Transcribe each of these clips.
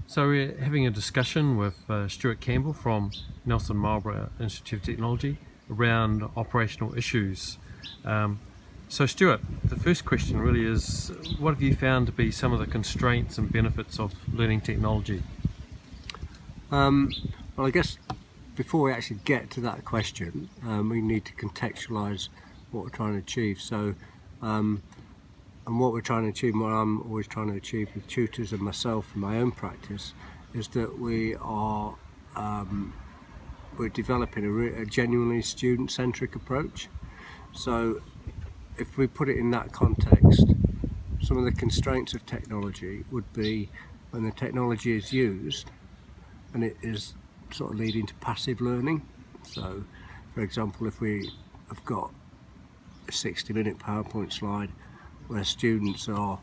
So we're having a discussion with Stuart Campbell from Nelson Marlborough Institute of Technology around operational issues. So Stuart, the first question really is, what have you found to be some of the constraints and benefits of learning technology? Well, I guess before we actually get to that question, we need to contextualise what we're trying to achieve. So, and what we're trying to achieve, and what I'm always trying to achieve with tutors and myself in my own practice, is that we're developing a genuinely student-centric approach. So, if we put it in that context, some of the constraints of technology would be when the technology is used and it is sort of leading to passive learning. So, for example, if we have got a 60-minute PowerPoint slide where students are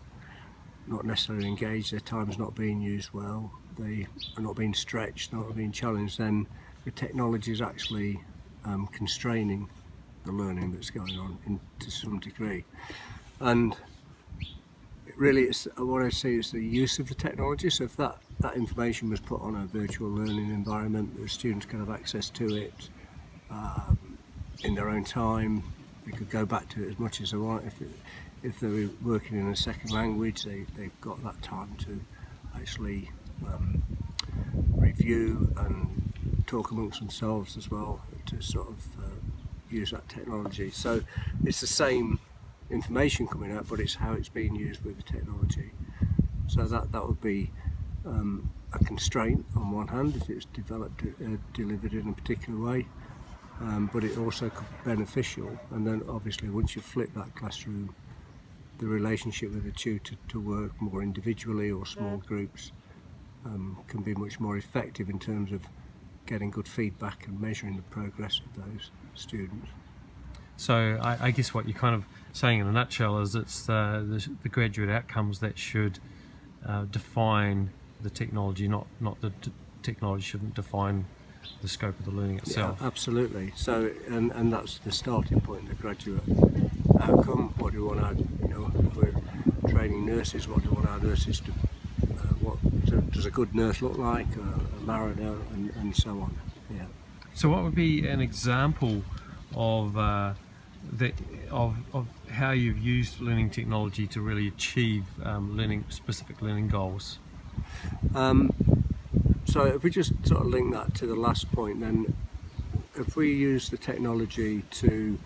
not necessarily engaged, their time's not being used well, they are not being stretched, not being challenged, then the technology is actually constraining the learning that's going on to some degree. And really, it's what I see is the use of the technology. So if that information was put on a virtual learning environment, the students can have access to it in their own time. They could go back to it as much as they want. If they're working in a second language, they've got that time to actually review and talk amongst themselves as well, to sort of use that technology. So it's the same information coming out, but it's how it's being used with the technology. So that would be a constraint on one hand if it's delivered in a particular way, but it also could be beneficial. And then obviously once you flip that classroom, the relationship with the tutor to work more individually or small groups can be much more effective in terms of getting good feedback and measuring the progress of those students. So I guess what you're kind of saying in a nutshell is it's the graduate outcomes that should define the technology, not the technology shouldn't define the scope of the learning itself. Yeah, absolutely. So and that's the starting point, the graduate outcome. What do we want our, if we're training nurses, what do we want our nurses to, what does a good nurse look like, a mariner, and so on. Yeah. So what would be an example of of how you've used learning technology to really achieve specific learning goals? So if we just sort of link that to the last point, then if we use the technology to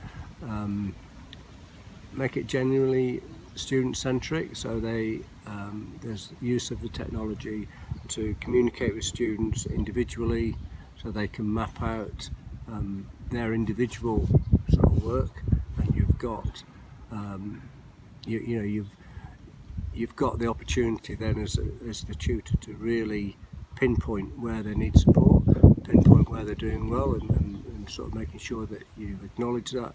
make it genuinely student-centric, so there's use of the technology to communicate with students individually, so they can map out their individual sort of work, and you've got you've got the opportunity then as the tutor to really pinpoint where they need support, pinpoint where they're doing well, and sort of making sure that you acknowledge that.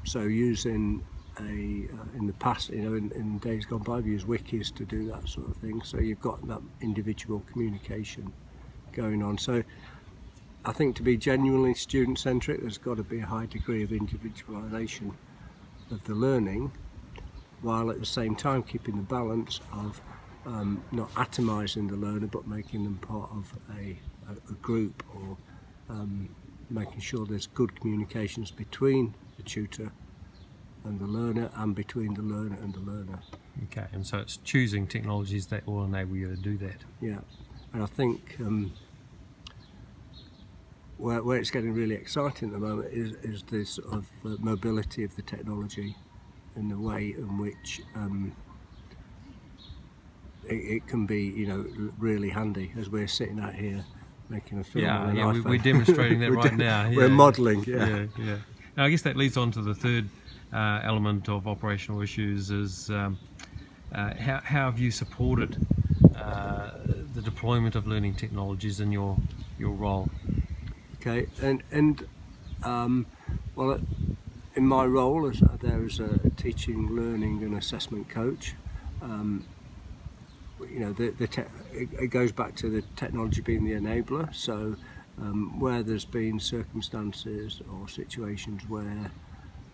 So using in the past, in days gone by, I've used wikis to do that sort of thing. So you've got that individual communication going on. So I think to be genuinely student-centric, there's got to be a high degree of individualisation of the learning, while at the same time keeping the balance of not atomising the learner, but making them part of a group, or making sure there's good communications between the tutor and the learner, and between the learner and the learner. Okay, and so it's choosing technologies that will enable you to do that. Yeah, and I think where it's getting really exciting at the moment is the sort of mobility of the technology, in the way in which it can be, really handy, as we're sitting out here making a film. Yeah, we're demonstrating that right now. Yeah. We're modelling. Yeah. Now, I guess that leads on to the third element of operational issues is how have you supported the deployment of learning technologies in your role? Okay, and well, in my role as a teaching, learning and assessment coach, it goes back to the technology being the enabler. So where there's been circumstances or situations where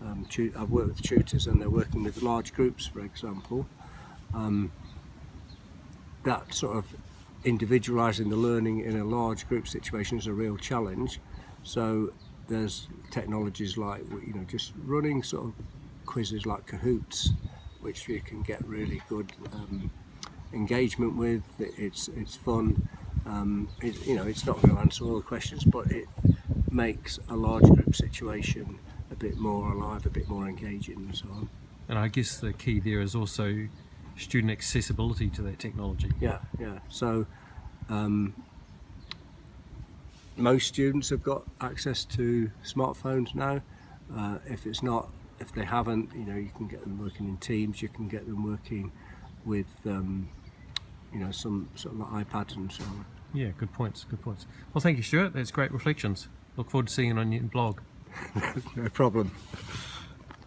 I've worked with tutors and they're working with large groups, for example, that sort of individualising the learning in a large group situation is a real challenge. So there's technologies like, just running sort of quizzes like Kahoots, which you can get really good engagement with. It's fun. It's not going to answer all the questions, but it makes a large group situation a bit more alive, a bit more engaging, and so on. And I guess the key there is also student accessibility to that technology. Yeah. So most students have got access to smartphones now. If they haven't, you can get them working in teams. You can get them working with, some sort of like iPads and so on. Yeah, good points. Well, thank you, Stuart. That's great reflections. Look forward to seeing it on your blog. No problem.